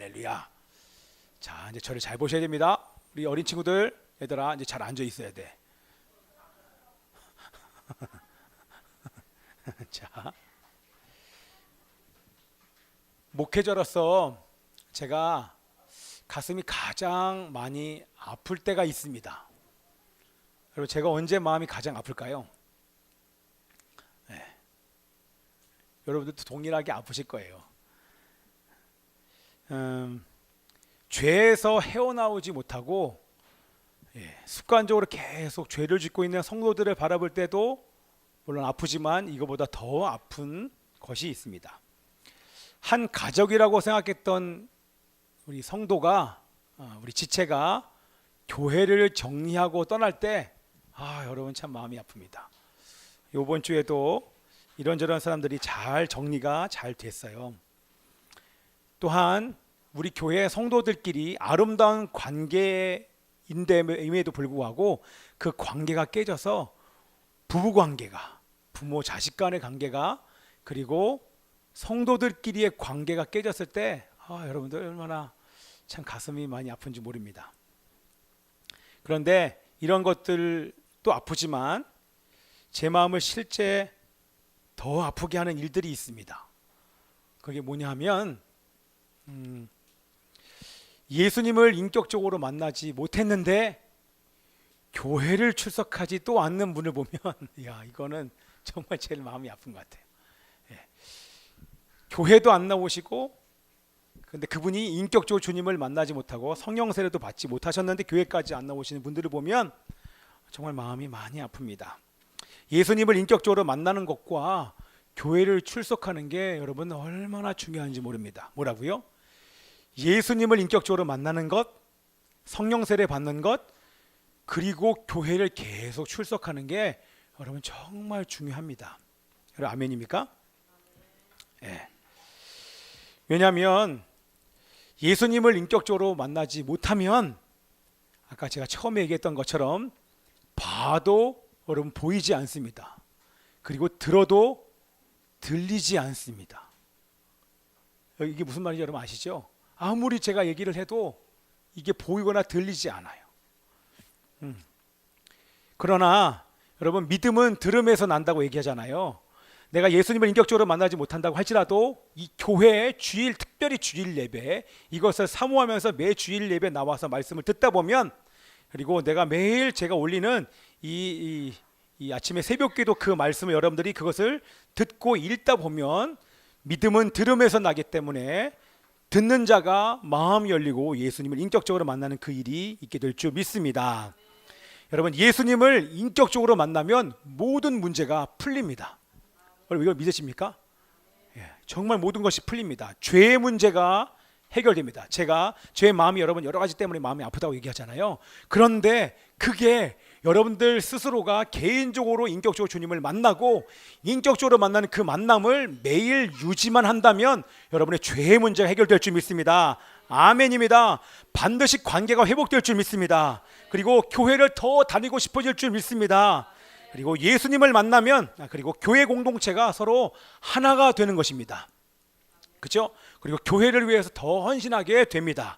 할렐루야. 자, 이제 저를 잘 보셔야 됩니다. 우리 어린 친구들, 얘들아, 이제 잘 앉아 있어야 돼. 자, 목회자로서 제가 가슴이 가장 많이 아플 때가 있습니다. 여러분, 제가 언제 마음이 가장 아플까요? 네. 여러분들도 동일하게 아프실 거예요. 죄에서 헤어나오지 못하고 습관적으로 계속 죄를 짓고 있는 성도들을 바라볼 때도 물론 아프지만 이거보다 더 아픈 것이 있습니다. 한 가족이라고 생각했던 우리 성도가 우리 지체가 교회를 정리하고 떠날 때 여러분 참 마음이 아픕니다. 이번 주에도 이런저런 사람들이 잘 정리가 잘 됐어요. 또한 우리 교회 성도들끼리 아름다운 관계임에도 불구하고 그 관계가 깨져서 부부 관계가, 부모 자식 간의 관계가, 그리고 성도들끼리의 관계가 깨졌을 때 여러분들 얼마나 참 가슴이 많이 아픈지 모릅니다. 그런데 이런 것들도 아프지만 제 마음을 실제 더 아프게 하는 일들이 있습니다. 그게 뭐냐 하면 예수님을 인격적으로 만나지 못했는데 교회를 출석하지 또 않는 분을 보면 이거는 정말 제일 마음이 아픈 것 같아요. 교회도 안 나오시고 근데 그분이 인격적으로 주님을 만나지 못하고 성령 세례도 받지 못하셨는데 교회까지 안 나오시는 분들을 보면 정말 마음이 많이 아픕니다. 예수님을 인격적으로 만나는 것과 교회를 출석하는 게 여러분 얼마나 중요한지 모릅니다. 뭐라고요? 예수님을 인격적으로 만나는 것, 성령 세례 받는 것, 그리고 교회를 계속 출석하는 게 여러분 정말 중요합니다. 여러분 아멘입니까? 네. 왜냐하면 예수님을 인격적으로 만나지 못하면 아까 제가 처음에 얘기했던 것처럼 봐도 여러분 보이지 않습니다. 그리고 들어도 들리지 않습니다. 이게 무슨 말인지 여러분 아시죠? 아무리 제가 얘기를 해도 이게 보이거나 들리지 않아요. 그러나 여러분 믿음은 들음에서 난다고 얘기하잖아요. 내가 예수님을 인격적으로 만나지 못한다고 할지라도 이 교회의 주일, 특별히 주일 예배, 이것을 사모하면서 매 주일 예배 나와서 말씀을 듣다 보면, 그리고 내가 매일 제가 올리는 이 아침에 새벽기도 그 말씀을 여러분들이 그것을 듣고 읽다 보면 믿음은 들음에서 나기 때문에 듣는 자가 마음이 열리고 예수님을 인격적으로 만나는 그 일이 있게 될 줄 믿습니다. 여러분 예수님을 인격적으로 만나면 모든 문제가 풀립니다. 여러분 이걸 믿으십니까? 정말 모든 것이 풀립니다. 죄의 문제가 해결됩니다. 제가 죄의 마음이 여러분 여러 가지 때문에 마음이 아프다고 얘기하잖아요. 그런데 그게 여러분들 스스로가 개인적으로 인격적으로 주님을 만나고 인격적으로 만나는 그 만남을 매일 유지만 한다면 여러분의 죄의 문제가 해결될 줄 믿습니다. 아멘입니다. 반드시 관계가 회복될 줄 믿습니다. 그리고 교회를 더 다니고 싶어질 줄 믿습니다. 그리고 예수님을 만나면 그리고 교회 공동체가 서로 하나가 되는 것입니다. 그렇죠? 그리고 교회를 위해서 더 헌신하게 됩니다.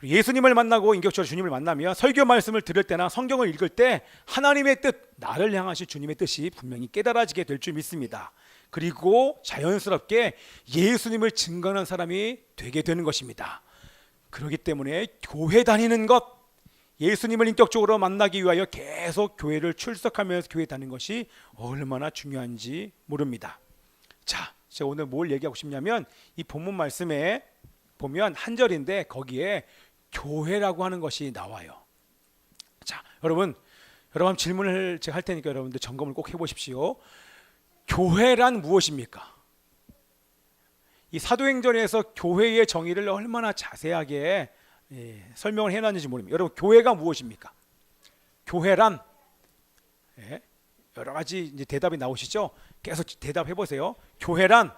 예수님을 만나고 인격적으로 주님을 만나면 설교 말씀을 들을 때나 성경을 읽을 때 하나님의 뜻, 나를 향하신 주님의 뜻이 분명히 깨달아지게 될 줄 믿습니다. 그리고 자연스럽게 예수님을 증거하는 사람이 되게 되는 것입니다. 그렇기 때문에 교회 다니는 것, 예수님을 인격적으로 만나기 위하여 계속 교회를 출석하면서 교회 다니는 것이 얼마나 중요한지 모릅니다. 자, 제가 오늘 뭘 얘기하고 싶냐면 이 본문 말씀에 보면 한 절인데 거기에 교회라고 하는 것이 나와요. 자, 여러분 질문을 제가 할 테니까 여러분들 점검을 꼭 해보십시오. 교회란 무엇입니까? 이 사도행전에서 교회의 정의를 얼마나 자세하게 설명을 해놨는지 모릅니다. 여러분 교회가 무엇입니까? 교회란 여러 가지 이제 대답이 나오시죠? 계속 대답해 보세요. 교회란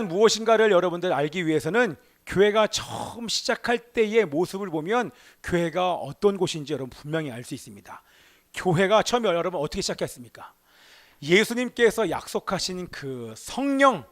무엇인가를 여러분들 알기 위해서는 교회가 처음 시작할 때의 모습을 보면 교회가 어떤 곳인지 여러분 분명히 알 수 있습니다. 교회가 처음에 여러분 어떻게 시작했습니까? 예수님께서 약속하신 그 성령,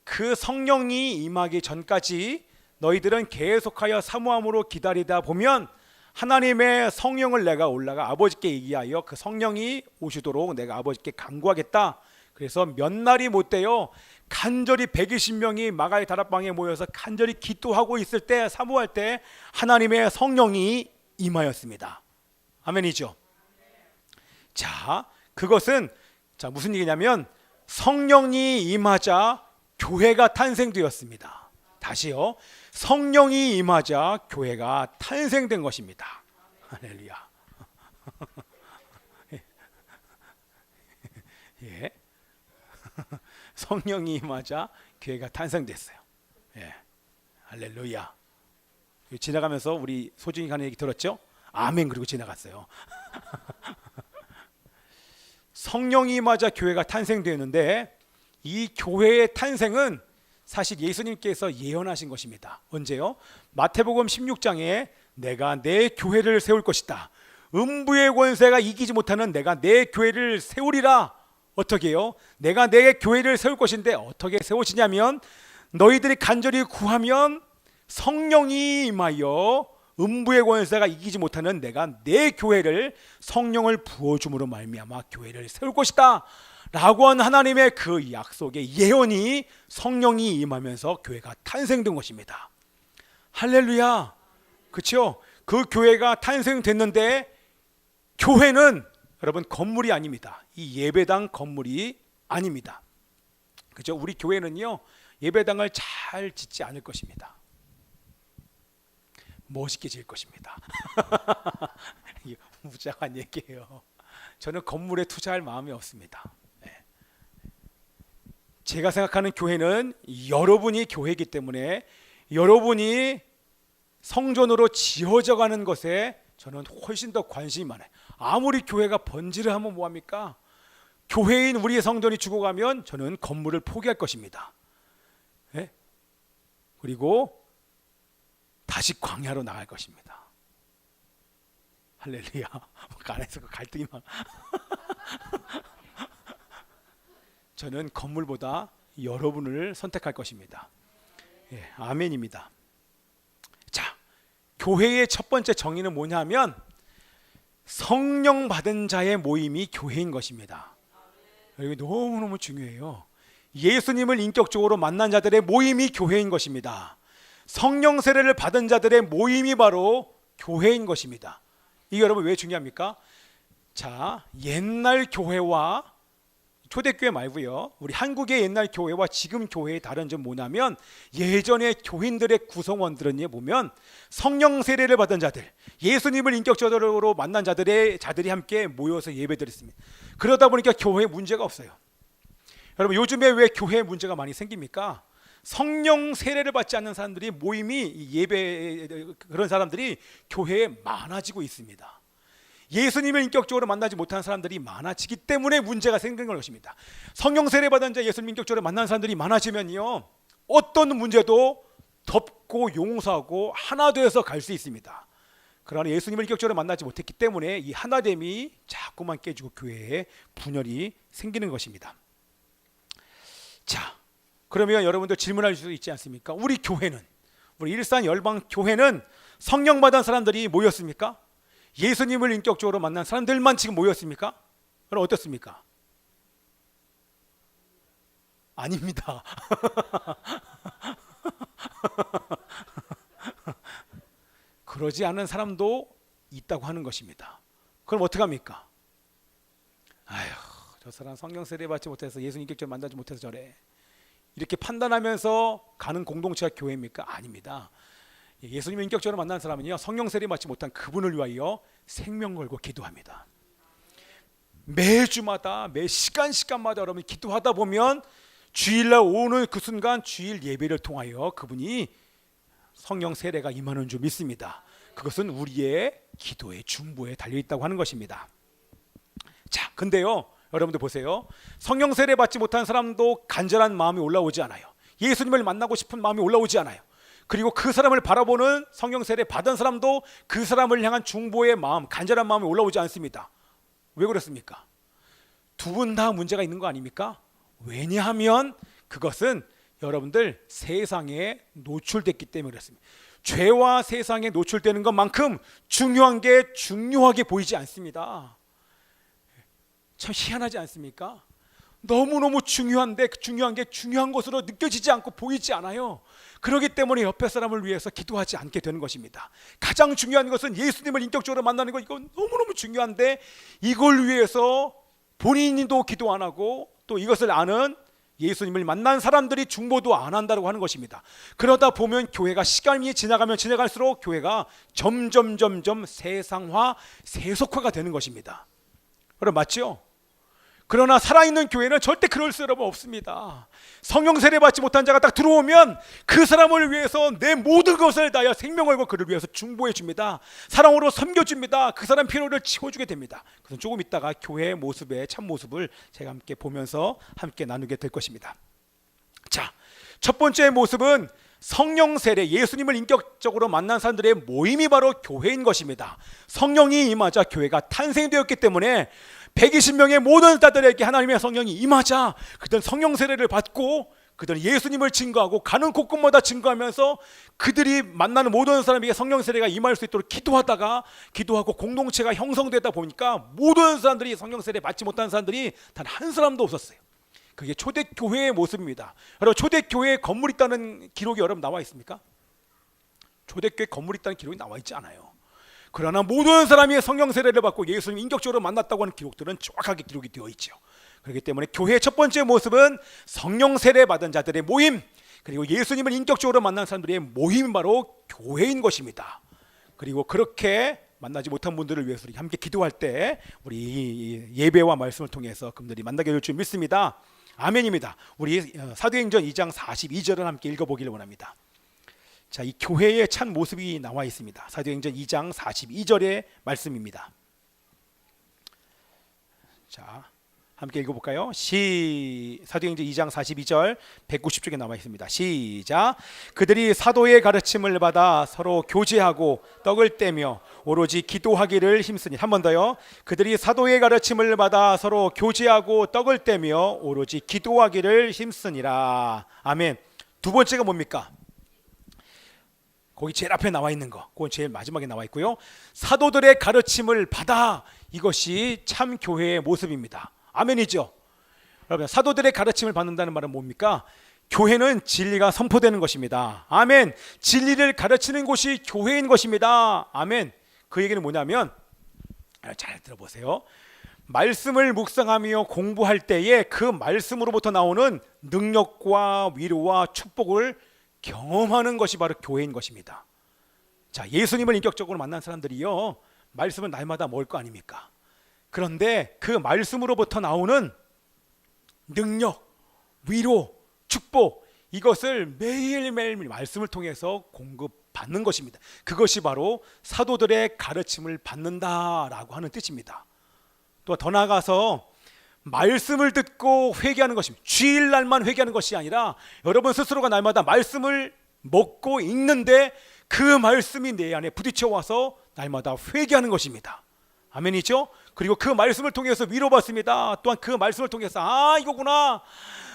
그 성령이 임하기 전까지 너희들은 계속하여 사모함으로 기다리다 보면 하나님의 성령을 내가 올라가 아버지께 얘기하여 그 성령이 오시도록 내가 아버지께 간구하겠다. 그래서 몇 날이 못 돼요. 간절히 120명이 마가의 다락방에 모여서 간절히 기도하고 있을 때, 사모할 때 하나님의 성령이 임하였습니다. 아멘이죠. 자, 그것은 무슨 얘기냐면 성령이 임하자 교회가 탄생되었습니다. 다시요. 성령이 임하자 교회가 탄생된 것입니다. 할렐루야. 예. 성령이 임하자 교회가 탄생됐어요. 예. 할렐루야. 지나가면서 우리 소중히 가는 얘기 들었죠? 아멘. 그리고 지나갔어요. 성령이 임하자 교회가 탄생되었는데 이 교회의 탄생은 사실 예수님께서 예언하신 것입니다. 언제요? 마태복음 16장에 내가 내 교회를 세울 것이다. 음부의 권세가 이기지 못하는 내가 내 교회를 세우리라. 어떻게 해요? 내가 내 교회를 세울 것인데 어떻게 세우시냐면 너희들이 간절히 구하면 성령이 임하여 음부의 권세가 이기지 못하는 내가 내 교회를 성령을 부어줌으로 말미암아 교회를 세울 것이다 라고 한 하나님의 그 약속의 예언이 성령이 임하면서 교회가 탄생된 것입니다. 할렐루야. 그렇죠? 그 교회가 탄생됐는데 교회는 여러분 건물이 아닙니다. 이 예배당 건물이 아닙니다. 그렇죠? 우리 교회는요 예배당을 잘 짓지 않을 것입니다. 멋있게 지을 것입니다. 무장한 얘기예요. 저는 건물에 투자할 마음이 없습니다. 제가 생각하는 교회는 여러분이 교회이기 때문에 여러분이 성전으로 지어져 가는 것에 저는 훨씬 더 관심이 많아요. 아무리 교회가 번지를 하면 뭐합니까? 교회인 우리의 성전이 죽어가면 저는 건물을 포기할 것입니다. 네? 그리고 다시 광야로 나갈 것입니다. 할렐루야. 안에서 그 갈등이 막 저는 건물보다 여러분을 선택할 것입니다. 예, 아멘입니다. 자, 교회의 첫 번째 정의는 뭐냐면 성령 받은 자의 모임이 교회인 것입니다. 이게 너무너무 중요해요. 예수님을 인격적으로 만난 자들의 모임이 교회인 것입니다. 성령 세례를 받은 자들의 모임이 바로 교회인 것입니다. 이게 여러분 왜 중요합니까? 자, 옛날 교회와 초대교회 말고요. 우리 한국의 옛날 교회와 지금 교회의 다른 점 뭐냐면 예전의 교인들의 구성원들은 보면 성령 세례를 받은 자들, 예수님을 인격적으로 만난 자들이 함께 모여서 예배드렸습니다. 그러다 보니까 교회에 문제가 없어요. 여러분 요즘에 왜 교회에 문제가 많이 생깁니까? 성령 세례를 받지 않는 사람들이 모임이 예배 그런 사람들이 교회에 많아지고 있습니다. 예수님을 인격적으로 만나지 못한 사람들이 많아지기 때문에 문제가 생긴 것입니다. 성령 세례 받은 자 예수님 인격적으로 만난 사람들이 많아지면요 어떤 문제도 덮고 용서하고 하나 되어서 갈 수 있습니다. 그러나 예수님을 인격적으로 만나지 못했기 때문에 이 하나됨이 자꾸만 깨지고 교회에 분열이 생기는 것입니다. 자, 그러면 여러분들 질문할 수 있지 않습니까? 우리 교회는, 우리 일산 열방 교회는 성령 받은 사람들이 모였습니까? 예수님을 인격적으로 만난 사람들만 지금 모였습니까? 그럼 어떻습니까? 아닙니다. 그러지 않은 사람도 있다고 하는 것입니다. 그럼 어떡합니까? 아휴, 저 사람 성령 세례 받지 못해서 예수님 인격적으로 만나지 못해서 저래. 이렇게 판단하면서 가는 공동체가 교회입니까? 아닙니다. 예수님을 인격적으로 만난 사람은요 성령 세례 받지 못한 그분을 위하여 생명 걸고 기도합니다. 매주마다 매 시간마다 여러분 기도하다 보면 주일날 오는 그 순간 주일 예배를 통하여 그분이 성령 세례가 임하는 줄 믿습니다. 그것은 우리의 기도의 중보에 달려있다고 하는 것입니다. 자, 근데요 여러분들 보세요. 성령 세례 받지 못한 사람도 간절한 마음이 올라오지 않아요. 예수님을 만나고 싶은 마음이 올라오지 않아요. 그리고 그 사람을 바라보는 성령 세례 받은 사람도 그 사람을 향한 중보의 마음, 간절한 마음이 올라오지 않습니다. 왜 그렇습니까? 두 분 다 문제가 있는 거 아닙니까? 왜냐하면 그것은 여러분들 세상에 노출됐기 때문에 그렇습니다. 죄와 세상에 노출되는 것만큼 중요한 게 중요하게 보이지 않습니다. 참 희한하지 않습니까? 너무너무 중요한데 중요한 게 중요한 것으로 느껴지지 않고 보이지 않아요. 그렇기 때문에 옆에 사람을 위해서 기도하지 않게 되는 것입니다. 가장 중요한 것은 예수님을 인격적으로 만나는 거, 이건 너무너무 중요한데 이걸 위해서 본인도 기도 안 하고 또 이것을 아는 예수님을 만난 사람들이 중보도 안 한다고 하는 것입니다. 그러다 보면 교회가 시간이 지나가면 지나갈수록 교회가 점점 세상화, 세속화가 되는 것입니다. 여러분 맞죠? 그러나 살아있는 교회는 절대 그럴 수 없습니다. 성령 세례 받지 못한 자가 딱 들어오면 그 사람을 위해서 내 모든 것을 다하여 생명을 걸고 그를 위해서 중보해 줍니다. 사랑으로 섬겨줍니다. 그 사람 피로를 채워주게 됩니다. 그래서 조금 있다가 교회의 모습의 참 모습을 제가 함께 보면서 함께 나누게 될 것입니다. 자, 첫 번째 모습은 성령 세례, 예수님을 인격적으로 만난 사람들의 모임이 바로 교회인 것입니다. 성령이 임하자 교회가 탄생되었기 때문에 120명의 모든 자들에게 하나님의 성령이 임하자 그들은 성령 세례를 받고 그들은 예수님을 증거하고 가는 곳곳마다 증거하면서 그들이 만나는 모든 사람에게 성령 세례가 임할 수 있도록 기도하고 공동체가 형성되다 보니까 모든 사람들이 성령 세례 받지 못한 사람들이 단 한 사람도 없었어요. 그게 초대교회의 모습입니다. 여러분 초대교회에 건물 있다는 기록이 여러분 나와 있습니까? 초대교회 건물 있다는 기록이 나와 있지 않아요. 그러나 모든 사람이 성령 세례를 받고 예수님 인격적으로 만났다고 하는 기록들은 정확하게 기록이 되어 있죠. 그렇기 때문에 교회의 첫 번째 모습은 성령 세례 받은 자들의 모임, 그리고 예수님을 인격적으로 만난 사람들의 모임이 바로 교회인 것입니다. 그리고 그렇게 만나지 못한 분들을 위해서 우리 함께 기도할 때 우리 예배와 말씀을 통해서 그분들이 만나게 될 줄 믿습니다. 아멘입니다. 우리 사도행전 2장 42절을 함께 읽어보기를 원합니다. 자, 이 교회의 참 모습이 나와 있습니다. 사도행전 2장 42절의 말씀입니다. 자, 함께 읽어볼까요? 사도행전 2장 42절 190쪽에 나와 있습니다. 시작. 그들이 사도의 가르침을 받아 서로 교제하고 떡을 떼며 오로지 기도하기를 힘쓰니. 한 번 더요. 그들이 사도의 가르침을 받아 서로 교제하고 떡을 떼며 오로지 기도하기를 힘쓰니라. 아멘. 두 번째가 뭡니까? 거기 제일 앞에 나와 있는 거, 그건 제일 마지막에 나와 있고요. 사도들의 가르침을 받아, 이것이 참 교회의 모습입니다. 아멘이죠. 여러분 사도들의 가르침을 받는다는 말은 뭡니까? 교회는 진리가 선포되는 것입니다. 아멘. 진리를 가르치는 곳이 교회인 것입니다. 아멘. 그 얘기는 뭐냐면 잘 들어보세요. 말씀을 묵상하며 공부할 때에 그 말씀으로부터 나오는 능력과 위로와 축복을 경험하는 것이 바로 교회인 것입니다. 자, 예수님을 인격적으로 만난 사람들이요, 말씀을 날마다 먹을 거 아닙니까? 그런데 그 말씀으로부터 나오는 능력, 위로, 축복, 이것을 매일매일 말씀을 통해서 공급받는 것입니다. 그것이 바로 사도들의 가르침을 받는다라고 하는 뜻입니다. 또 더 나아가서 말씀을 듣고 회개하는 것입니다. 주일날만 회개하는 것이 아니라 여러분 스스로가 날마다 말씀을 먹고 읽는데 그 말씀이 내 안에 부딪혀 와서 날마다 회개하는 것입니다. 아멘이죠? 그리고 그 말씀을 통해서 위로받습니다. 또한 그 말씀을 통해서 이거구나,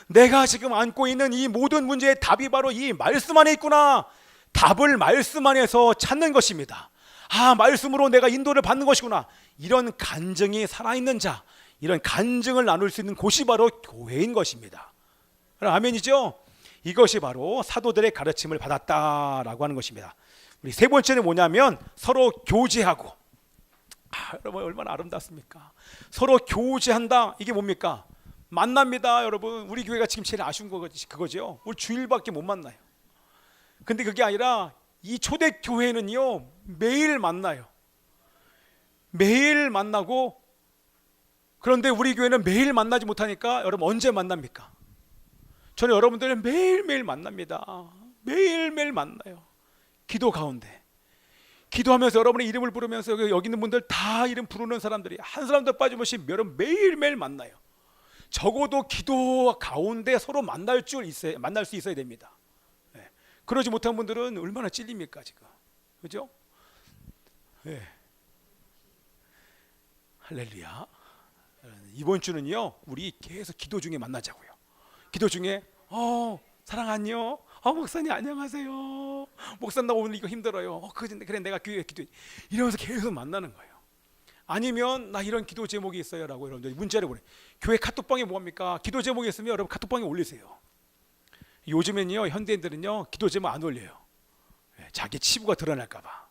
내가 지금 안고 있는 이 모든 문제의 답이 바로 이 말씀 안에 있구나, 답을 말씀 안에서 찾는 것입니다. 말씀으로 내가 인도를 받는 것이구나, 이런 간증이 살아있는 자, 이런 간증을 나눌 수 있는 곳이 바로 교회인 것입니다. 아멘이죠? 이것이 바로 사도들의 가르침을 받았다라고 하는 것입니다. 우리 세 번째는 뭐냐면 서로 교제하고. 여러분 얼마나 아름답습니까? 서로 교제한다. 이게 뭡니까? 만납니다. 여러분 우리 교회가 지금 제일 아쉬운 그거죠. 우리 주일밖에 못 만나요. 근데 그게 아니라 이 초대교회는요 매일 만나요. 매일 만나고, 그런데 우리 교회는 매일 만나지 못하니까 여러분 언제 만납니까? 저는 여러분들을 매일매일 만납니다. 매일매일 만나요. 기도 가운데 기도하면서 여러분의 이름을 부르면서 여기 있는 분들 다 이름 부르는 사람들이 한 사람도 빠짐없이 여러분 매일매일 만나요. 적어도 기도 가운데 서로 만날 수 있어야 됩니다. 그러지 못한 분들은 얼마나 찔립니까 지금, 그죠? 할렐루야. 이번 주는요 우리 계속 기도 중에 만나자고요. 기도 중에 사랑하뇨? 목사님 안녕하세요. 목사님 나 오늘 이거 힘들어요. 그래 내가 교회에 기도해. 이러면서 계속 만나는 거예요. 아니면 나 이런 기도 제목이 있어요 라고 여러분들 문자를 보내. 교회 카톡방에 뭐합니까? 기도 제목이 있으면 여러분 카톡방에 올리세요. 요즘엔요 현대인들은요 기도 제목 안 올려요. 자기 치부가 드러날까 봐.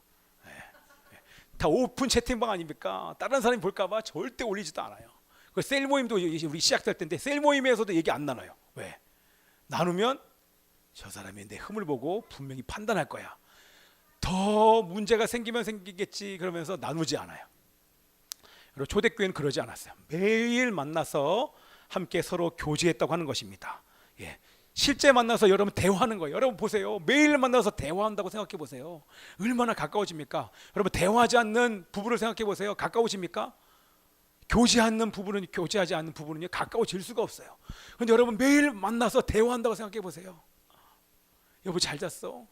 다 오픈 채팅방 아닙니까? 다른 사람이 볼까 봐 절대 올리지도 않아요. 그 셀 모임도 우리 시작될 텐데 셀 모임에서도 얘기 안 나눠요. 왜? 나누면 저 사람이 내 흠을 보고 분명히 판단할 거야. 더 문제가 생기면 생기겠지 그러면서 나누지 않아요. 그리고 초대교회는 그러지 않았어요. 매일 만나서 함께 서로 교제했다고 하는 것입니다. 실제 만나서 여러분 대화하는 거예요. 여러분 보세요. 매일 만나서 대화한다고 생각해 보세요. 얼마나 가까워집니까? 여러분 대화하지 않는 부부를 생각해 보세요. 가까워집니까? 교제하지 않는 부부는요 가까워질 수가 없어요. 그런데 여러분 매일 만나서 대화한다고 생각해 보세요. 여보 잘 잤어?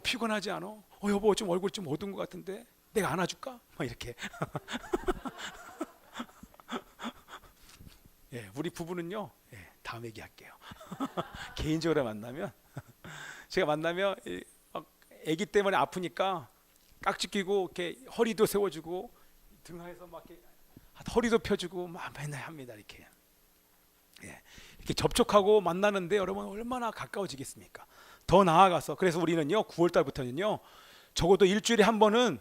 피곤하지 않아? 여보 좀 얼굴 좀 어두운 것 같은데 내가 안아줄까? 막 이렇게. 우리 부부는요 다음 얘기할게요. 개인적으로 만나면 제가 만나면 아기 때문에 아프니까 깍지 끼고 이렇게 허리도 세워주고 등하에서 막 이렇게 허리도 펴주고 막 맨날 합니다. 이렇게 이렇게 접촉하고 만나는데 여러분 얼마나 가까워지겠습니까? 더 나아가서 그래서 우리는요 9월 달부터는요 적어도 일주일에 한 번은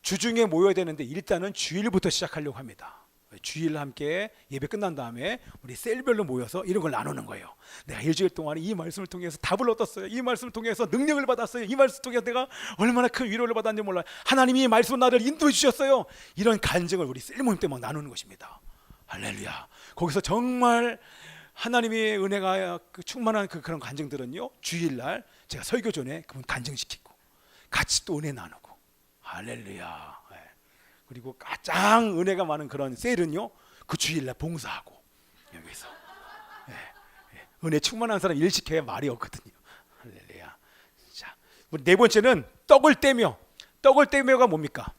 주중에 모여야 되는데 일단은 주일부터 시작하려고 합니다. 주일 함께 예배 끝난 다음에 우리 셀별로 모여서 이런 걸 나누는 거예요. 내가 일주일 동안 이 말씀을 통해서 답을 얻었어요. 이 말씀을 통해서 능력을 받았어요. 이 말씀을 통해서 내가 얼마나 큰 위로를 받았는지 몰라요. 하나님이 이 말씀으로 나를 인도해 주셨어요. 이런 간증을 우리 셀 모임 때 막 나누는 것입니다. 할렐루야. 거기서 정말 하나님의 은혜가 충만한 그런 간증들은요 주일날 제가 설교 전에 그분 간증시키고 같이 또 은혜 나누고 할렐루야. 그리고 가장 은혜가 많은 그런 셀은요 그 주일날 봉사하고 여기서 은혜 충만한 사람 일시켜야 말이 없거든요. 할렐루야. 자, 우리 네 번째는 떡을 떼며가 뭡니까?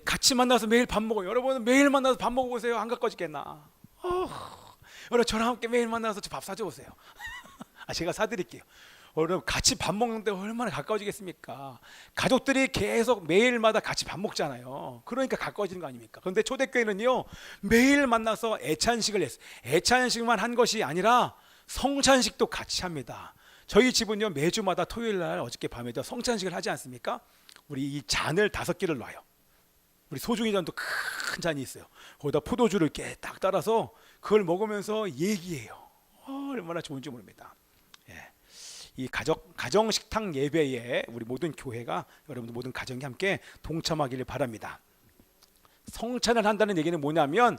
같이 만나서 매일 밥 먹어요. 여러분 매일 만나서 밥 먹어보세요. 안 가까워지겠나? 여러분 저랑 함께 매일 만나서 저 밥 사줘 보세요. 제가 사드릴게요. 여러분 같이 밥 먹는데 얼마나 가까워지겠습니까? 가족들이 계속 매일마다 같이 밥 먹잖아요. 그러니까 가까워지는 거 아닙니까? 그런데 초대교회는요 매일 만나서 애찬식을 했어요. 애찬식만 한 것이 아니라 성찬식도 같이 합니다. 저희 집은요 매주마다 토요일날 어저께 밤에도 성찬식을 하지 않습니까? 우리 이 잔을 5개를 놔요. 우리 소중이 잔도 큰 잔이 있어요. 거기다 포도주를 이렇게 딱 따라서 그걸 먹으면서 얘기해요. 얼마나 좋은지 모릅니다. 이 가정 식탁 예배에 우리 모든 교회가 여러분들 모든 가정이 함께 동참하기를 바랍니다. 성찬을 한다는 얘기는 뭐냐면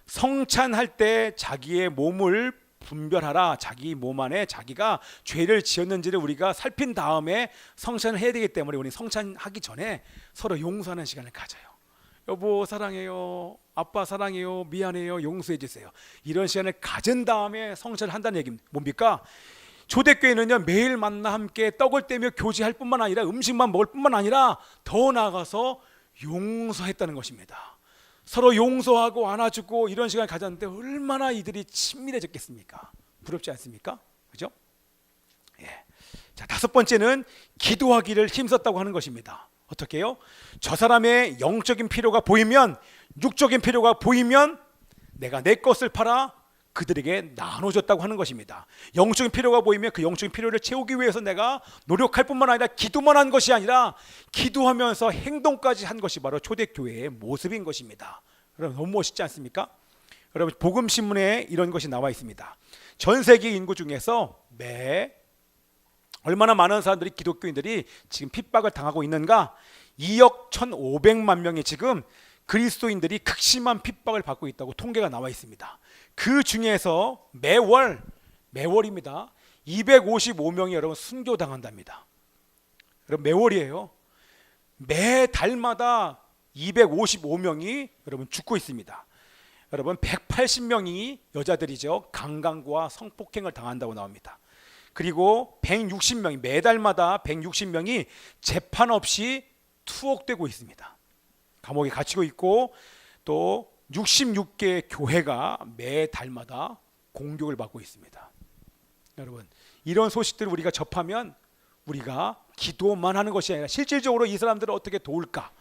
성찬할 때 자기의 몸을 분별하라. 자기 몸 안에 자기가 죄를 지었는지를 우리가 살핀 다음에 성찬을 해야 되기 때문에 우리 성찬하기 전에 서로 용서하는 시간을 가져요. 여보 사랑해요. 아빠 사랑해요. 미안해요. 용서해 주세요. 이런 시간을 가진 다음에 성찬을 한다는 얘기입니다. 뭡니까? 초대교회는요 매일 만나 함께 떡을 떼며 교제할 뿐만 아니라 음식만 먹을 뿐만 아니라 더 나아가서 용서했다는 것입니다. 서로 용서하고 안아주고 이런 시간을 가졌는데 얼마나 이들이 친밀해졌겠습니까? 부럽지 않습니까? 그죠? 자, 5번째는 기도하기를 힘썼다고 하는 것입니다. 어떻게 해요? 저 사람의 영적인 필요가 보이면 육적인 필요가 보이면 내가 내 것을 팔아 그들에게 나눠줬다고 하는 것입니다. 영적인 필요가 보이면 그 영적인 필요를 채우기 위해서 내가 노력할 뿐만 아니라 기도만 한 것이 아니라 기도하면서 행동까지 한 것이 바로 초대교회의 모습인 것입니다. 여러분 너무 멋있지 않습니까? 여러분 복음신문에 이런 것이 나와 있습니다. 전 세계 인구 중에서 얼마나 많은 사람들이 기독교인들이 지금 핍박을 당하고 있는가? 2억 1,500만 명이 지금 그리스도인들이 극심한 핍박을 받고 있다고 통계가 나와 있습니다. 그 중에서 매월입니다. 255명이 여러분 순교당한답니다. 여러분 매월이에요. 매 달마다 255명이 여러분 죽고 있습니다. 여러분 180명이 여자들이죠. 강간과 성폭행을 당한다고 나옵니다. 그리고 160명이 매달마다 160명이 재판 없이 투옥되고 있습니다. 감옥에 갇히고 있고 또 66개의 교회가 매 달마다 공격을 받고 있습니다. 여러분, 이런 소식들을 우리가 접하면 우리가 기도만 하는 것이 아니라 실질적으로 이 사람들을 어떻게 도울까,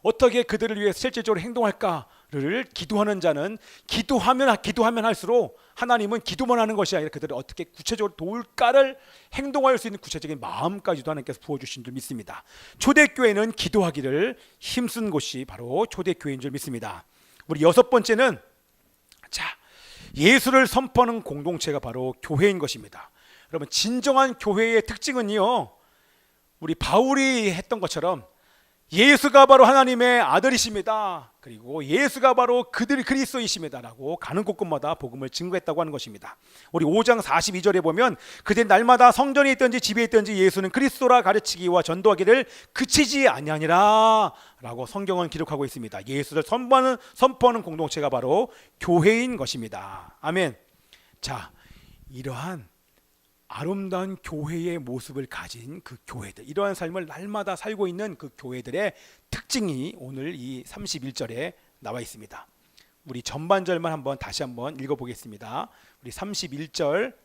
어떻게 그들을 위해서 실질적으로 행동할까를 기도하는 자는 기도하면 할수록 하나님은 기도만 하는 것이 아니라 그들을 어떻게 구체적으로 도울까를 행동할 수 있는 구체적인 마음까지도 하나님께서 부어주신 줄 믿습니다. 초대교회는 기도하기를 힘쓴 곳이 바로 초대교회인 줄 믿습니다. 우리 여섯 번째는, 자, 예수를 선포하는 공동체가 바로 교회인 것입니다. 여러분, 진정한 교회의 특징은요, 우리 바울이 했던 것처럼 예수가 바로 하나님의 아들이십니다, 그리고 예수가 바로 그들 그리스도이십니다 라고 가는 곳곳마다 복음을 증거했다고 하는 것입니다. 우리 5장 42절에 보면 그들 날마다 성전에 있든지 집에 있든지 예수는 그리스도라 가르치기와 전도하기를 그치지 아니하니라 라고 성경은 기록하고 있습니다. 예수를 선포하는 공동체가 바로 교회인 것입니다. 아멘. 자, 이러한 아름다운 교회의 모습을 가진 그 교회들, 이러한 삶을 날마다 살고 있는 그 교회들의 특징이 오늘 이 31절에 나와 있습니다. 우리 전반절만 다시 한번 읽어보겠습니다. 우리 31절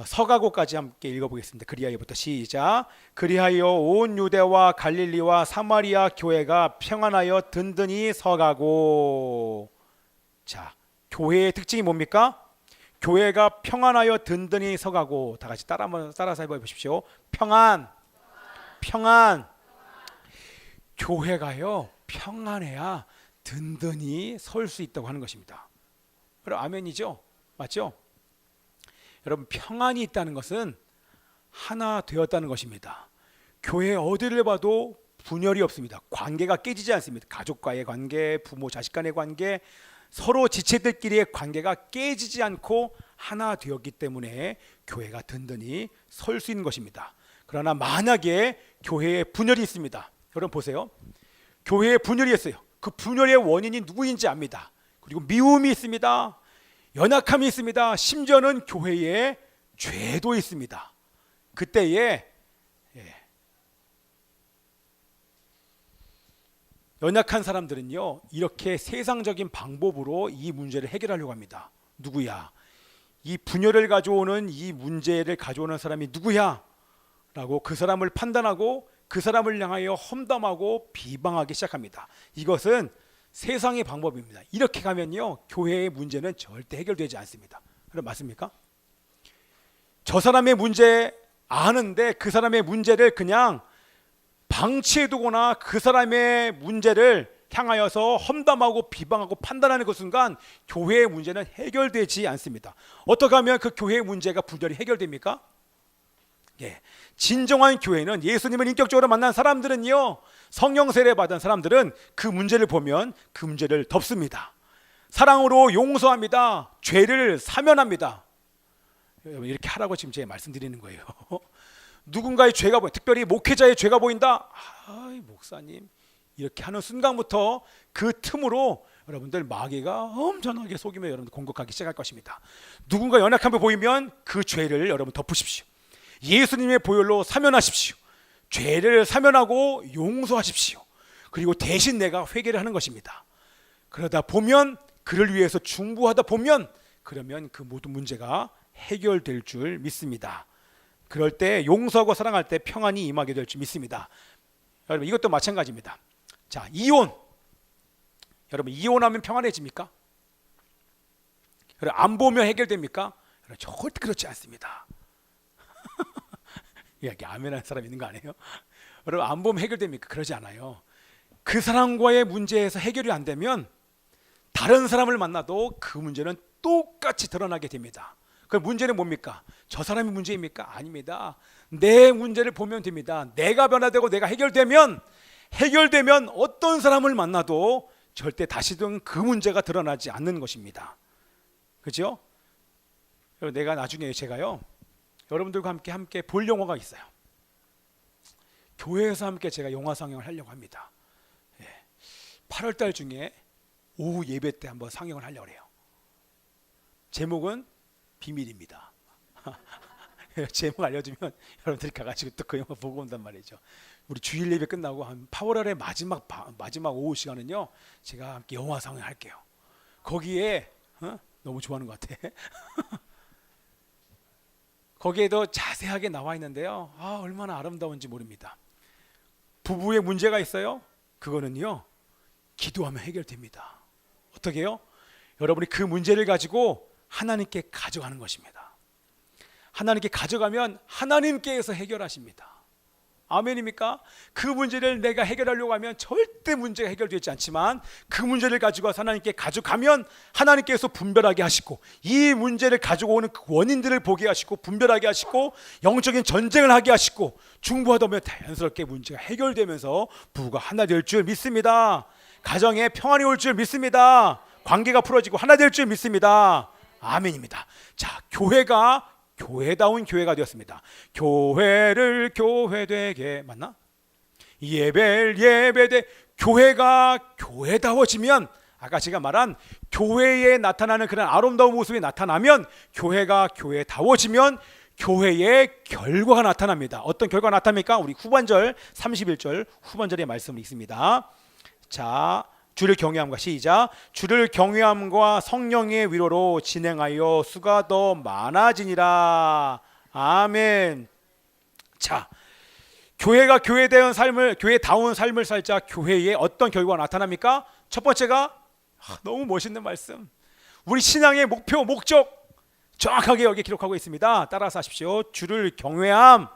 서가고까지 함께 읽어보겠습니다. 그리하여부터 시작. 그리하여 온 유대와 갈릴리와 사마리아 교회가 평안하여 든든히 서가고. 자, 교회의 특징이 뭡니까? 교회가 평안하여 든든히 서가고. 다 같이 따라서 해보십시오. 평안. 교회가요, 평안해야 든든히 설 수 있다고 하는 것입니다. 그럼 아멘이죠? 맞죠? 여러분, 평안이 있다는 것은 하나 되었다는 것입니다. 교회 어디를 봐도 분열이 없습니다. 관계가 깨지지 않습니다. 가족과의 관계, 부모 자식 간의 관계, 서로 지체들끼리의 관계가 깨지지 않고 하나 되었기 때문에 교회가 든든히 설 수 있는 것입니다. 그러나 만약에 교회에 분열이 있습니다. 여러분 보세요. 교회에 분열이 있어요. 그 분열의 원인이 누구인지 압니다. 그리고 미움이 있습니다. 연약함이 있습니다. 심지어는 교회에 죄도 있습니다. 그때에 연약한 사람들은요, 이렇게 세상적인 방법으로 이 문제를 해결하려고 합니다. 누구야? 이 분열을 가져오는, 이 문제를 가져오는 사람이 누구야? 라고 그 사람을 판단하고 그 사람을 향하여 험담하고 비방하기 시작합니다. 이것은 세상의 방법입니다. 이렇게 가면요, 교회의 문제는 절대 해결되지 않습니다. 그럼 맞습니까? 저 사람의 문제 아는데 그 사람의 문제를 그냥 방치해두거나 그 사람의 문제를 향하여서 험담하고 비방하고 판단하는 그 순간 교회의 문제는 해결되지 않습니다. 어떻게 하면 그 교회의 문제가 분열이 해결됩니까? 진정한 교회는, 예수님을 인격적으로 만난 사람들은요, 성령 세례 받은 사람들은 그 문제를 보면 그 문제를 덮습니다. 사랑으로 용서합니다. 죄를 사면합니다. 이렇게 하라고 지금 제가 말씀드리는 거예요. 누군가의 죄가 보인다, 특별히 목회자의 죄가 보인다, 목사님, 이렇게 하는 순간부터 그 틈으로 여러분들 마귀가 엄청나게 속이며 여러분들 공격하기 시작할 것입니다. 누군가 연약함을 보이면 그 죄를 여러분 덮으십시오. 예수님의 보혈로 사면하십시오. 죄를 사면하고 용서하십시오. 그리고 대신 내가 회개를 하는 것입니다. 그러다 보면, 그를 위해서 중보하다 보면, 그러면 그 모든 문제가 해결될 줄 믿습니다. 그럴 때 용서하고 사랑할 때 평안이 임하게 될 줄 믿습니다. 여러분, 이것도 마찬가지입니다. 자, 이혼. 여러분, 이혼하면 평안해집니까? 여러분, 안 보면 해결됩니까? 여러분, 절대 그렇지 않습니다. 이렇게 아멘하는 사람 있는 거 아니에요? 여러분, 안 보면 해결됩니까? 그러지 않아요. 그 사람과의 문제에서 해결이 안 되면 다른 사람을 만나도 그 문제는 똑같이 드러나게 됩니다. 그 문제는 뭡니까? 저 사람이 문제입니까? 아닙니다. 내 문제를 보면 됩니다. 내가 변화되고 내가 해결되면 어떤 사람을 만나도 절대 다시든 그 문제가 드러나지 않는 것입니다. 그렇죠? 내가 나중에 제가요, 여러분들과 함께 볼 영화가 있어요. 교회에서 함께 제가 영화 상영을 하려고 합니다. 8월 달 중에 오후 예배 때 한번 상영을 하려고 해요. 제목은 비밀입니다. 제목 알려주면 여러분들이 가가지고 또 그 영화 보고 온단 말이죠. 우리 주일 예배 끝나고 한 8월의 마지막 오후 시간은요, 제가 함께 영화 상영을 할게요. 거기에 너무 좋아하는 것 같아. 거기에도 자세하게 나와 있는데요. 얼마나 아름다운지 모릅니다. 부부의 문제가 있어요? 그거는요, 기도하면 해결됩니다. 어떻게 해요? 여러분이 그 문제를 가지고 하나님께 가져가는 것입니다. 하나님께 가져가면 하나님께서 해결하십니다. 아멘입니까? 그 문제를 내가 해결하려고 하면 절대 문제가 해결되지 않지만, 그 문제를 가지고 하나님께 가져가면 하나님께서 분별하게 하시고, 이 문제를 가지고 오는 그 원인들을 보게 하시고 분별하게 하시고, 영적인 전쟁을 하게 하시고, 중보하다 보면 자연스럽게 문제가 해결되면서 부부가 하나 될 줄 믿습니다. 가정에 평안이 올 줄 믿습니다. 관계가 풀어지고 하나 될 줄 믿습니다. 아멘입니다. 자, 교회다운 교회가 되었습니다. 교회를 교회되게, 맞나? 예배되, 교회가 교회다워지면, 아까 제가 말한 교회에 나타나는 그런 아름다운 모습이 나타나면, 교회가 교회다워지면 교회의 결과가 나타납니다. 어떤 결과가 나타납니까? 우리 후반절 31절 후반절의 말씀을 읽습니다. 자, 주를 경외함과, 시작. 주를 경외함과 성령의 위로로 진행하여 수가 더 많아지니라. 아멘. 자, 교회가 교회다운 삶을 살자 교회에 어떤 결과가 나타납니까? 첫 번째가, 너무 멋있는 말씀, 우리 신앙의 목표, 목적 정확하게 여기 기록하고 있습니다. 따라서 하십시오. 주를 경외함.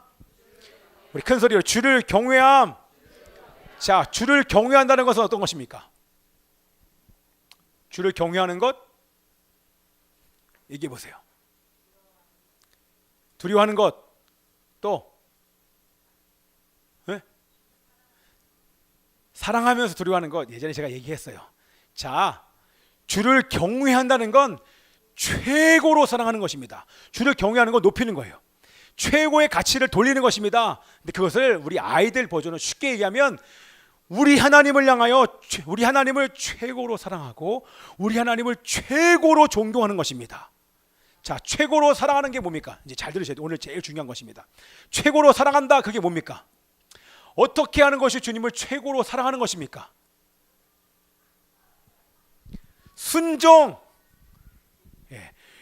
우리 큰 소리로 주를 경외함. 자, 주를 경외한다는 것은 어떤 것입니까? 주를 경외하는 것, 얘기해 보세요. 두려워하는 것, 또 사랑하면서 두려워하는 것, 예전에 제가 얘기했어요. 자, 주를 경외한다는 건 최고로 사랑하는 것입니다. 주를 경외하는 건 높이는 거예요. 최고의 가치를 돌리는 것입니다. 근데 그것을 우리 아이들 버전으로 쉽게 얘기하면, 우리 하나님을 향하여 우리 하나님을 최고로 사랑하고 우리 하나님을 최고로 존경하는 것입니다. 자, 최고로 사랑하는 게 뭡니까? 이제 잘 들으셔야 돼요. 오늘 제일 중요한 것입니다. 최고로 사랑한다, 그게 뭡니까? 어떻게 하는 것이 주님을 최고로 사랑하는 것입니까? 순종.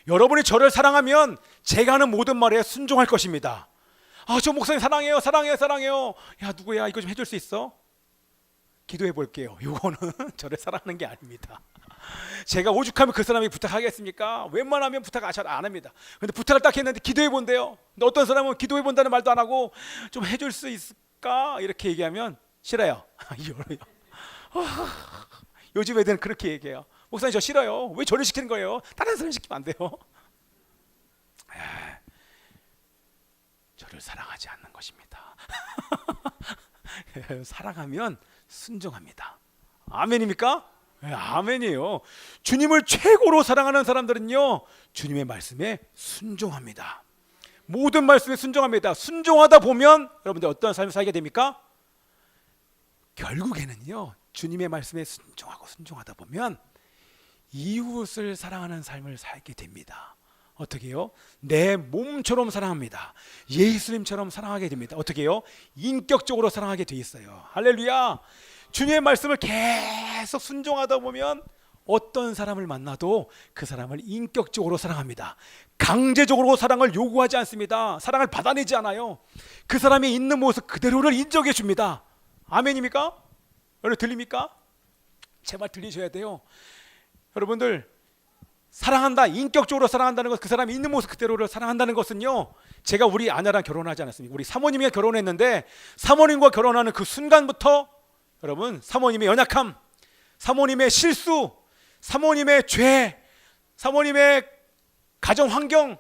여러분이 저를 사랑하면 제가 하는 모든 말에 순종할 것입니다. 저 목사님 사랑해요. 야, 누구야, 이거 좀 해줄 수 있어? 기도해 볼게요. 이거는 저를 사랑하는 게 아닙니다. 제가 오죽하면 그 사람이 부탁하겠습니까? 웬만하면 부탁 잘 안 합니다. 근데 부탁을 딱 했는데 기도해 본대요. 근데 어떤 사람은 기도해 본다는 말도 안 하고 좀 해줄 수 있을까? 이렇게 얘기하면 싫어요. 요즘 애들은 그렇게 얘기해요. 목사님, 저 싫어요. 왜 저를 시키는 거예요? 다른 사람 시키면 안 돼요. 저를 사랑하지 않는 것입니다. 사랑하면 순종합니다. 아멘입니까? 아멘이에요. 주님을 최고로 사랑하는 사람들은요, 주님의 말씀에 순종합니다. 모든 말씀에 순종합니다. 순종하다 보면 여러분들 어떤 삶을 살게 됩니까? 결국에는요, 주님의 말씀에 순종하다 보면 이웃을 사랑하는 삶을 살게 됩니다. 어떻게 해요? 내 몸처럼 사랑합니다. 예수님처럼 사랑하게 됩니다. 어떻게 해요? 인격적으로 사랑하게 돼 있어요. 할렐루야. 주님의 말씀을 계속 순종하다 보면 어떤 사람을 만나도 그 사람을 인격적으로 사랑합니다. 강제적으로 사랑을 요구하지 않습니다. 사랑을 받아내지 않아요. 그 사람이 있는 모습 그대로를 인정해 줍니다. 아멘입니까? 여러분 들립니까? 제발 들리셔야 돼요. 여러분들, 사랑한다, 인격적으로 사랑한다는 것, 그 사람이 있는 모습 그대로를 사랑한다는 것은요, 제가 우리 아내랑 결혼하지 않았습니까? 우리 사모님과 결혼했는데, 사모님과 결혼하는 그 순간부터 여러분, 사모님의 연약함, 사모님의 실수, 사모님의 죄, 사모님의 가정 환경,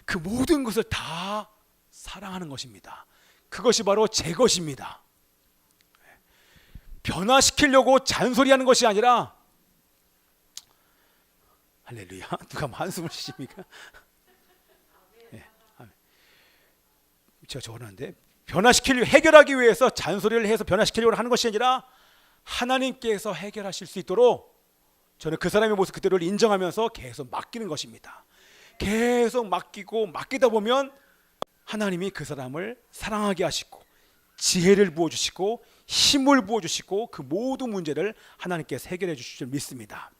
그 모든 것을 다 사랑하는 것입니다. 그것이 바로 제 것입니다. 변화시키려고 잔소리하는 것이 아니라, 할렐루야, 누가 한숨을 쉬십니까? 제가 적어놨는데, 해결하기 위해서 잔소리를 해서 변화시키려고 하는 것이 아니라 하나님께서 해결하실 수 있도록 저는 그 사람의 모습 그대로를 인정하면서 계속 맡기는 것입니다. 계속 맡기다 보면 하나님이 그 사람을 사랑하게 하시고 지혜를 부어주시고 힘을 부어주시고 그 모든 문제를 하나님께서 해결해 주실 줄 믿습니다.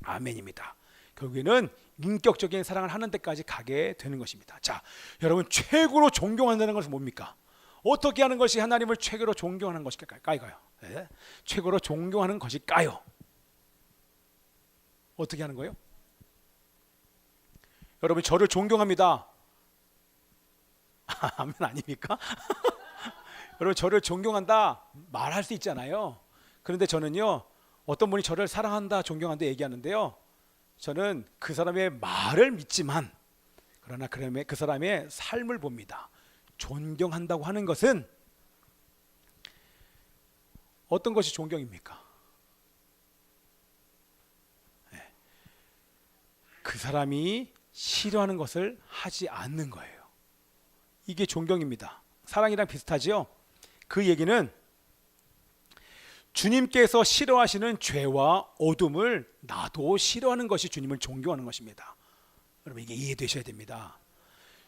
아멘입니다. 결국에는 인격적인 사랑을 하는 데까지 가게 되는 것입니다. 자, 여러분, 최고로 존경한다는 것은 뭡니까? 어떻게 하는 것이 하나님을 최고로 존경하는 것일까요? 네? 최고로 존경하는 것일까요? 어떻게 하는 거예요? 여러분, 저를 존경합니다. 아멘 아닙니까? 여러분, 저를 존경한다 말할 수 있잖아요. 그런데 저는요, 어떤 분이 저를 사랑한다, 존경한다 얘기하는데요, 저는 그 사람의 말을 믿지만 그러나 그 사람의 삶을 봅니다. 존경한다고 하는 것은 어떤 것이 존경입니까? 그 사람이 싫어하는 것을 하지 않는 거예요. 이게 존경입니다. 사랑이랑 비슷하지요? 그 얘기는 주님께서 싫어하시는 죄와 어둠을 나도 싫어하는 것이 주님을 존경하는 것입니다. 여러분, 이게 이해되셔야 됩니다.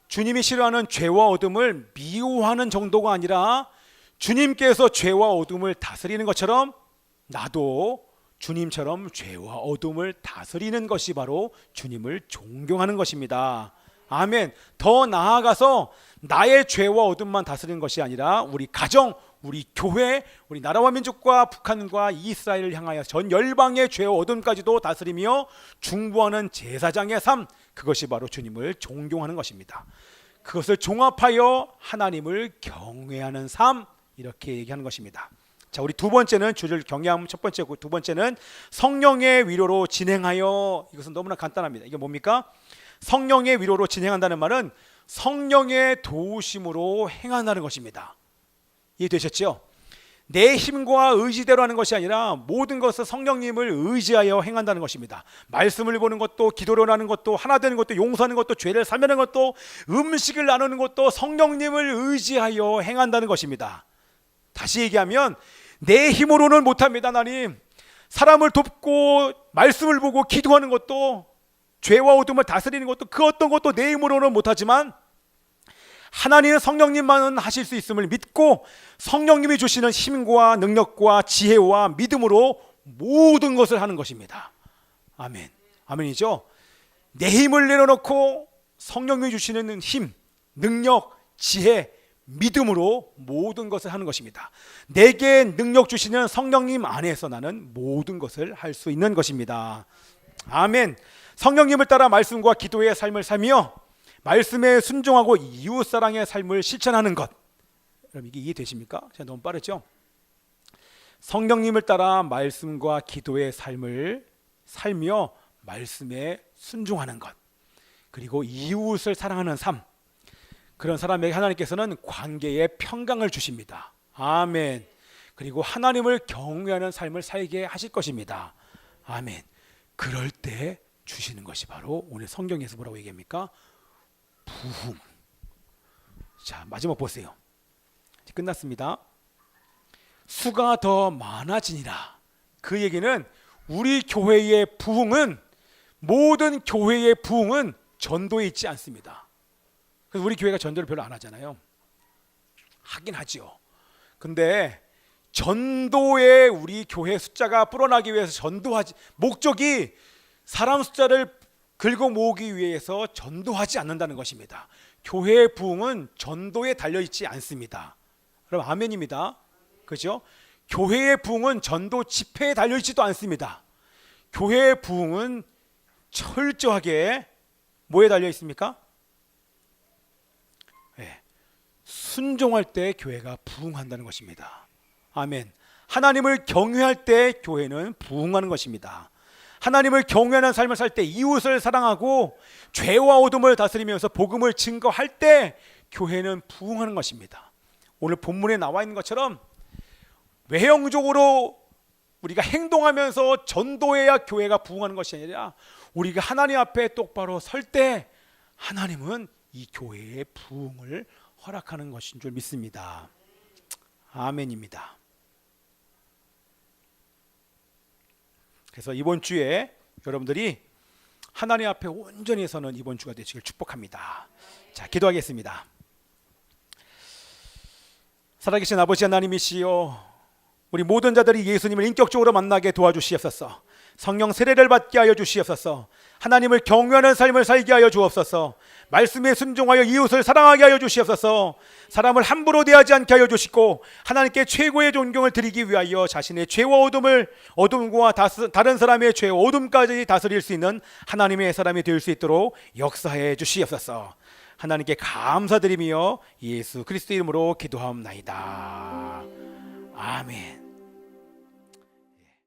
주님이 싫어하는 죄와 어둠을 미워하는 정도가 아니라 주님께서 죄와 어둠을 다스리는 것처럼 나도 주님처럼 죄와 어둠을 다스리는 것이 바로 주님을 존경하는 것입니다. 아멘. 더 나아가서 나의 죄와 어둠만 다스리는 것이 아니라 우리 가정, 우리 교회, 우리 나라와 민족과 북한과 이스라엘을 향하여 전 열방의 죄와 어둠까지도 다스리며 중보하는 제사장의 삶, 그것이 바로 주님을 존경하는 것입니다. 그것을 종합하여 하나님을 경외하는 삶, 이렇게 얘기하는 것입니다. 자, 우리 두 번째는 주를 경외함 첫 번째고, 두 번째는 성령의 위로로 진행하여. 이것은 너무나 간단합니다. 이게 뭡니까? 성령의 위로로 진행한다는 말은 성령의 도우심으로 행한다는 것입니다. 이해되셨죠? 내 힘과 의지대로 하는 것이 아니라 모든 것을 성령님을 의지하여 행한다는 것입니다. 말씀을 보는 것도, 기도를 하는 것도, 하나 되는 것도, 용서하는 것도, 죄를 사면하는 것도, 음식을 나누는 것도 성령님을 의지하여 행한다는 것입니다. 다시 얘기하면 내 힘으로는 못합니다. 하나님, 사람을 돕고 말씀을 보고 기도하는 것도, 죄와 어둠을 다스리는 것도, 그 어떤 것도 내 힘으로는 못하지만 하나님의 성령님만은 하실 수 있음을 믿고 성령님이 주시는 힘과 능력과 지혜와 믿음으로 모든 것을 하는 것입니다. 아멘. 아멘이죠? 내 힘을 내려놓고 성령님이 주시는 힘, 능력, 지혜, 믿음으로 모든 것을 하는 것입니다. 내게 능력 주시는 성령님 안에서 나는 모든 것을 할 수 있는 것입니다. 아멘. 성령님을 따라 말씀과 기도의 삶을 살며 말씀에 순종하고 이웃사랑의 삶을 실천하는 것. 여러분, 이게 이해되십니까? 제가 너무 빠르죠? 성령님을 따라 말씀과 기도의 삶을 살며 말씀에 순종하는 것, 그리고 이웃을 사랑하는 삶, 그런 사람에게 하나님께서는 관계의 평강을 주십니다. 아멘. 그리고 하나님을 경외하는 삶을 살게 하실 것입니다. 아멘. 그럴 때 주시는 것이 바로 오늘 성경에서 뭐라고 얘기합니까? 부흥. 자, 마지막 보세요. 이제 끝났습니다. 수가 더 많아지니라. 그 얘기는 우리 교회의 부흥은, 모든 교회의 부흥은 전도에 있지 않습니다. 그래서 우리 교회가 전도를 별로 안 하잖아요. 하긴 하죠. 근데 전도에 우리 교회 숫자가 불어나기 위해서 전도하지, 목적이 사람 숫자를 긁어 모으기 위해서 전도하지 않는다는 것입니다. 교회의 부흥은 전도에 달려있지 않습니다. 그럼 아멘입니다. 그죠? 교회의 부흥은 전도 집회에 달려있지도 않습니다. 교회의 부흥은 철저하게 뭐에 달려있습니까? 네. 순종할 때 교회가 부흥한다는 것입니다. 아멘. 하나님을 경외할 때 교회는 부흥하는 것입니다. 하나님을 경외하는 삶을 살 때, 이웃을 사랑하고 죄와 어둠을 다스리면서 복음을 증거할 때 교회는 부흥하는 것입니다. 오늘 본문에 나와 있는 것처럼 외형적으로 우리가 행동하면서 전도해야 교회가 부흥하는 것이 아니라 우리가 하나님 앞에 똑바로 설 때 하나님은 이 교회의 부흥을 허락하는 것인 줄 믿습니다. 아멘입니다. 그래서 이번 주에 여러분들이 하나님 앞에 온전히 서는 이번 주가 되시길 축복합니다. 자, 기도하겠습니다. 살아계신 아버지 하나님이시여, 우리 모든 자들이 예수님을 인격적으로 만나게 도와주시옵소서. 성령 세례를 받게 하여 주시옵소서. 하나님을 경외하는 삶을 살게 하여 주옵소서. 말씀에 순종하여 이웃을 사랑하게 하여 주시옵소서. 사람을 함부로 대하지 않게 하여 주시고 하나님께 최고의 존경을 드리기 위하여 자신의 죄와 어둠과 다른 사람의 죄와 어둠까지 다스릴 수 있는 하나님의 사람이 될 수 있도록 역사해 주시옵소서. 하나님께 감사드리며 예수 그리스도 이름으로 기도하옵나이다. 아멘.